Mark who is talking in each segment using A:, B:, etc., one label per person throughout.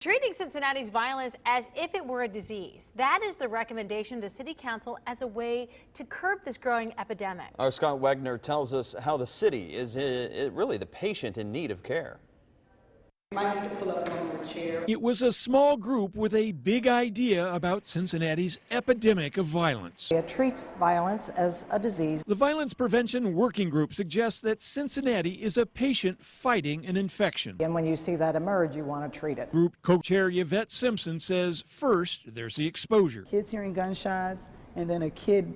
A: Treating Cincinnati's violence as if it were a disease. That is the recommendation to City Council as a way to curb this growing epidemic.
B: Our Scott Wagner tells us how the city is really the patient in need of care.
C: Might need to pull up one more chair.
D: It was a small group with a big idea about Cincinnati's epidemic of violence.
C: It treats violence as a disease.
D: The Violence Prevention Working Group suggests that Cincinnati is a patient fighting an infection.
C: And when you see that emerge, you want to treat it.
D: Group co-chair Yvette Simpson says first there's the exposure.
E: Kids hearing gunshots, and then a kid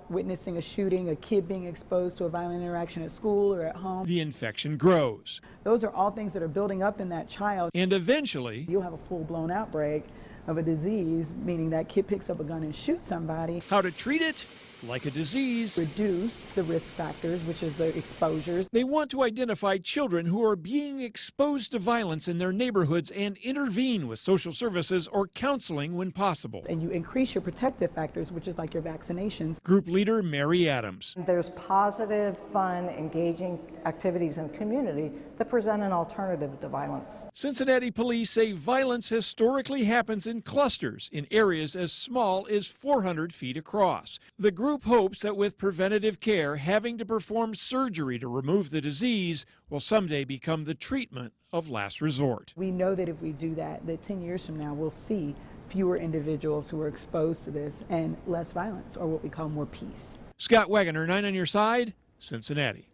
E: witnessing a shooting, a kid being exposed to a violent interaction at school or at home.
D: The infection grows.
E: Those are all things that are building up in that child.
D: And eventually,
E: you'll have a full-blown outbreak of a disease, meaning that kid picks up a gun and shoots somebody.
D: How to treat it? Like a disease.
E: Reduce the risk factors, which is the exposures.
D: They want to identify children who are being exposed to violence in their neighborhoods and intervene with social services or counseling when possible.
E: And you increase your protective factors, which is like your vaccinations.
D: Group leader Mary Adams.
C: There's positive, fun, engaging activities in community that present an alternative to violence.
D: Cincinnati police say violence historically happens in clusters in areas as small as 400 feet across. The group hopes that with preventative care, having to perform surgery to remove the disease will someday become the treatment of last resort.
E: We know that if we do that 10 years from now, we'll see fewer individuals who are exposed to this and less violence, or what we call more peace.
D: Scott Wagner, 9 on your side, Cincinnati.